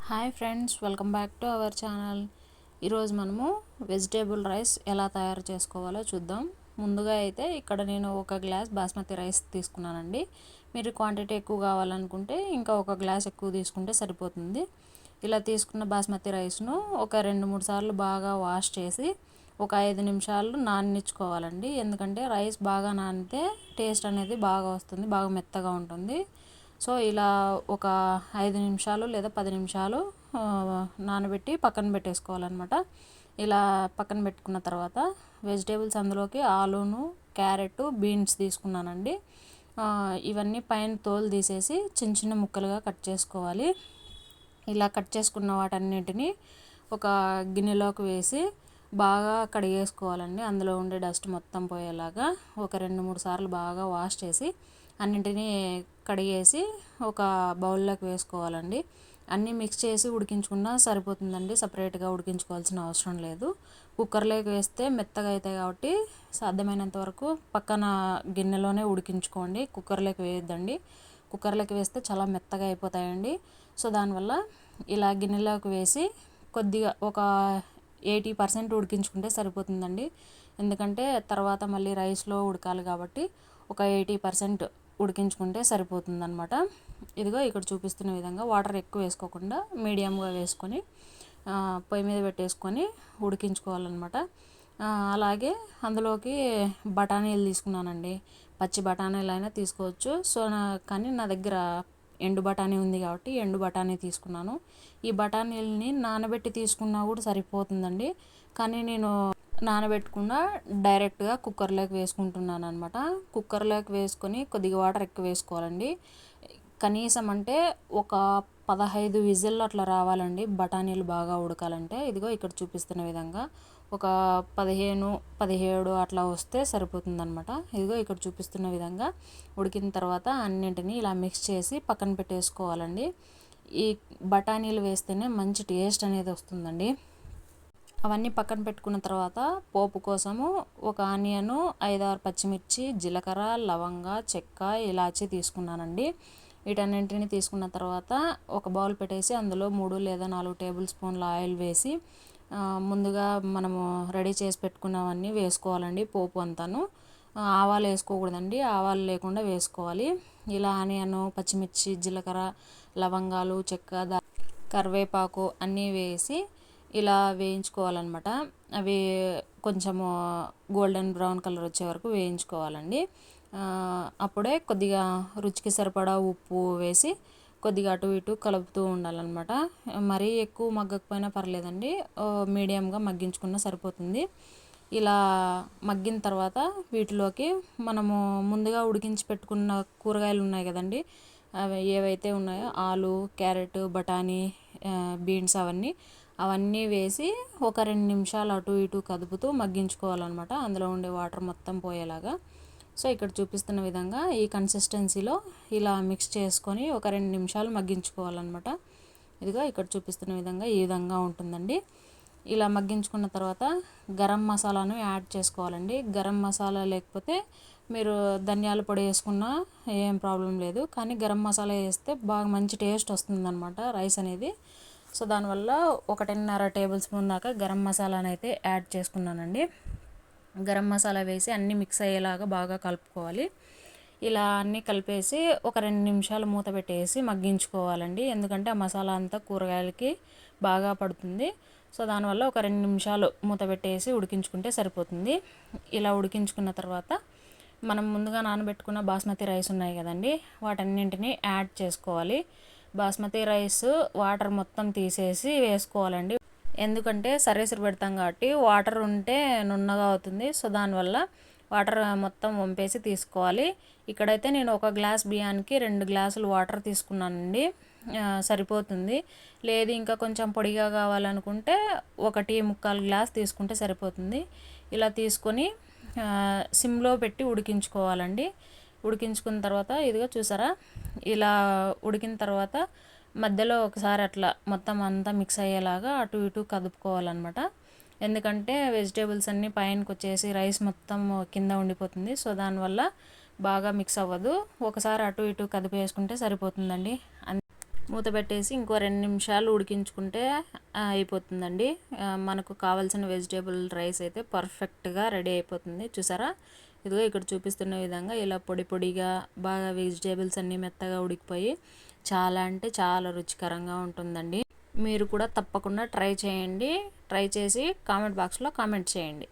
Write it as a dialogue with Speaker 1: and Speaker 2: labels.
Speaker 1: Hi friends, welcome back to our channel. ఈరోజు మనము vegetable rice ఎలా తయారు చేసుకోవాలో చూద్దాం. ముందుగా అయితే ఇక్కడ నేను ఒక గ్లాస్ బాస్మతి రైస్ తీసుకున్నానండి. మీరు క్వాంటిటీ ఎక్కువ కావాలనుకుంటే ఇంకా ఒక గ్లాస్ ఎక్కువ తీసుకుంటే సరిపోతుంది. ఇలా తీసుకున్న బాస్మతి రైస్ను ఒక 2-3 సార్లు బాగా వాష్ చేసి ఒక 5 నిమిషాలు నాననిచ్చుకోవాలండి. ఎందుకంటే రైస్ బాగా నానితే టేస్ట్ అనేది బాగా వస్తుంది, బాగా మెత్తగా ఉంటుంది. సో ఇలా ఒక 5 నిమిషాలు లేదా 10 నిమిషాలు నానబెట్టి పక్కన పెట్టేసుకోవాలన్నమాట. ఇలా పక్కన పెట్టుకున్న తర్వాత వెజిటేబుల్స్ అందులోకి ఆలూను, క్యారెట్, బీన్స్ తీసుకున్నానండి. ఇవన్నీ పైన తోలు తీసేసి చిన్న చిన్న ముక్కలుగా కట్ చేసుకోవాలి. ఇలా కట్ చేసుకున్న వాటన్నిటిని ఒక గిన్నెలోకి వేసి బాగా కడిగేసుకోవాలండి. అందులో ఉండే డస్ట్ మొత్తం పోయేలాగా ఒక 2-3 సార్లు బాగా వాష్ చేసి అన్నింటినీ కడిగేసి ఒక బౌల్లోకి వేసుకోవాలండి. అన్నీ మిక్స్ చేసి ఉడికించుకున్నా సరిపోతుందండి. సపరేట్గా ఉడికించుకోవాల్సిన అవసరం లేదు. కుక్కర్లోకి వేస్తే మెత్తగా అవుతాయి కాబట్టి సాధ్యమైనంత వరకు పక్కన గిన్నెలోనే ఉడికించుకోండి. కుక్కర్లోకి వేయొద్దండి. కుక్కర్లోకి వేస్తే చాలా మెత్తగా అయిపోతాయండి. సో దానివల్ల ఇలా గిన్నెలోకి వేసి కొద్దిగా ఒక 80% ఉడికించుకుంటే సరిపోతుందండి. ఎందుకంటే తర్వాత మళ్ళీ రైస్లో ఉడకాలి కాబట్టి ఒక 80% ఉడికించుకుంటే సరిపోతుందన్నమాట. ఇదిగో ఇక్కడ చూపిస్తున్న విధంగా వాటర్ ఎక్కువ వేసుకోకుండా మీడియంగా వేసుకొని పొయ్యి మీద పెట్టేసుకొని ఉడికించుకోవాలన్నమాట. అలాగే అందులోకి బఠానీలు తీసుకున్నానండి. పచ్చి బఠానీలు అయినా తీసుకోవచ్చు. సో కానీ నా దగ్గర ఎండు బఠానీ ఉంది కాబట్టి ఎండు బఠానీ తీసుకున్నాను. ఈ బఠానీలని నానబెట్టి తీసుకున్నా కూడా సరిపోతుందండి. కానీ నేను నానబెట్టకుండా డైరెక్ట్గా కుక్కర్లోకి వేసుకుంటున్నాను అనమాట. కుక్కర్లోకి వేసుకొని కొద్దిగా వాటర్ ఎక్కువ వేసుకోవాలండి. కనీసం అంటే ఒక 15 విజిల్లు అట్లా రావాలండి బఠానీలు బాగా ఉడకాలంటే. ఇదిగో ఇక్కడ చూపిస్తున్న విధంగా ఒక 15-17 అట్లా వస్తే సరిపోతుందన్నమాట. ఇదిగో ఇక్కడ చూపిస్తున్న విధంగా ఉడికిన తర్వాత అన్నింటినీ ఇలా మిక్స్ చేసి పక్కన పెట్టేసుకోవాలండి. ఈ బఠానీలు వేస్తేనే మంచి టేస్ట్ అనేది వస్తుందండి. అవన్నీ పక్కన పెట్టుకున్న తర్వాత పోపు కోసము ఒక ఆనియను, 5-6 పచ్చిమిర్చి, జీలకర్ర, లవంగ, చెక్క, ఇలాచి తీసుకున్నానండి. వీటన్నింటిని తీసుకున్న తర్వాత ఒక బౌల్ పెట్టేసి అందులో 3 లేదా 4 టేబుల్ స్పూన్ల ఆయిల్ వేసి ముందుగా మనము రెడీ చేసి పెట్టుకున్నవన్నీ వేసుకోవాలండి. పోపు అంతాను ఆవాలు వేసుకోకూడదండి, ఆవాలు లేకుండా వేసుకోవాలి. ఇలా ఆనియను, పచ్చిమిర్చి, జీలకర్ర, లవంగాలు, చెక్క, కరివేపాకు అన్నీ వేసి ఇలా వేయించుకోవాలన్నమాట. అవి కొంచెము గోల్డెన్ బ్రౌన్ కలర్ వచ్చే వరకు వేయించుకోవాలండి. అప్పుడే కొద్దిగా రుచికి సరిపడా ఉప్పు వేసి కొద్దిగా అటు ఇటు కలుపుతూ ఉండాలన్నమాట. మరీ ఎక్కువ మగ్గకపోయినా పర్లేదండి, మీడియంగా మగ్గించుకున్నా సరిపోతుంది. ఇలా మగ్గిన తర్వాత వీటిలోకి మనము ముందుగా ఉడికించి పెట్టుకున్న కూరగాయలు ఉన్నాయి కదండి, అవి ఏవైతే ఉన్నాయో ఆలు, క్యారెట్, బఠానీ, బీన్స్ అవన్నీ వేసి ఒక 2 నిమిషాలు అటు ఇటు కదుపుతూ మగ్గించుకోవాలన్నమాట. అందులో ఉండే వాటర్ మొత్తం పోయేలాగా. సో ఇక్కడ చూపిస్తున్న విధంగా ఈ కన్సిస్టెన్సీలో ఇలా మిక్స్ చేసుకొని ఒక 2 నిమిషాలు మగ్గించుకోవాలన్నమాట. ఇదిగో ఇక్కడ చూపిస్తున్న విధంగా ఈ విధంగా ఉంటుందండి. ఇలా మగ్గించుకున్న తర్వాత గరం మసాలాను యాడ్ చేసుకోవాలండి. గరం మసాలా లేకపోతే మీరు ధనియాల పొడి వేసుకున్నా ఏం ప్రాబ్లం లేదు, కానీ గరం మసాలా వేస్తే బాగా మంచి టేస్ట్ వస్తుందన్నమాట రైస్ అనేది. సో దానివల్ల 1.5 టేబుల్ స్పూన్ దాకా గరం మసాలాను అయితే యాడ్ చేసుకున్నానండి. గరం మసాలా వేసి అన్నీ మిక్స్ అయ్యేలాగా బాగా కలుపుకోవాలి. ఇలా అన్నీ కలిపేసి ఒక 2 నిమిషాలు మూత పెట్టేసి మగ్గించుకోవాలండి. ఎందుకంటే ఆ మసాలా అంతా కూరగాయలకి బాగా పడుతుంది. సో దానివల్ల ఒక 2 నిమిషాలు మూత పెట్టేసి ఉడికించుకుంటే సరిపోతుంది. ఇలా ఉడికించుకున్న తర్వాత మనం ముందుగా నానబెట్టుకున్న బాస్మతి రైస్ ఉన్నాయి కదండి, వాటన్నింటినీ యాడ్ చేసుకోవాలి. బాస్మతి రైస్ వాటర్ మొత్తం తీసేసి వేసుకోవాలండి. ఎందుకంటే సరేసరి పెడతాం కాబట్టి వాటర్ ఉంటే నున్నగా అవుతుంది. సో దానివల్ల వాటర్ మొత్తం వంపేసి తీసుకోవాలి. ఇక్కడైతే నేను ఒక గ్లాస్ బియ్యానికి 2 గ్లాసులు వాటర్ తీసుకున్నానండి, సరిపోతుంది. లేదు ఇంకా కొంచెం పొడిగా కావాలనుకుంటే 1.25 గ్లాస్ తీసుకుంటే సరిపోతుంది. ఇలా తీసుకొని సిమ్లో పెట్టి ఉడికించుకోవాలండి. ఉడికించుకున్న తర్వాత ఇదిగో చూసారా, ఇలా ఉడికిన తర్వాత మధ్యలో ఒకసారి అట్లా మొత్తం అంతా మిక్స్ అయ్యేలాగా అటు ఇటు కదుపుకోవాలన్నమాట. ఎందుకంటే వెజిటేబుల్స్ అన్నీ పైనకి వచ్చేసి రైస్ మొత్తం కింద ఉండిపోతుంది. సో దానివల్ల బాగా మిక్స్ అవ్వదు. ఒకసారి అటు ఇటు కదిపేసుకుంటే సరిపోతుందండి. మూత పెట్టేసి ఇంకో 2 నిమిషాలు ఉడికించుకుంటే అయిపోతుందండి. మనకు కావాల్సిన వెజిటేబుల్ రైస్ అయితే పర్ఫెక్ట్గా రెడీ అయిపోతుంది. చూసారా, ఇదిగో ఇక్కడ చూపిస్తున్న విధంగా ఇలా పొడి పొడిగా బాగా వెజిటేబుల్స్ అన్నీ మెత్తగా ఉడికిపోయి చాలా అంటే చాలా రుచికరంగా ఉంటుందండి. మీరు కూడా తప్పకుండా ట్రై చేయండి. ట్రై చేసి కామెంట్ బాక్స్లో కామెంట్ చేయండి.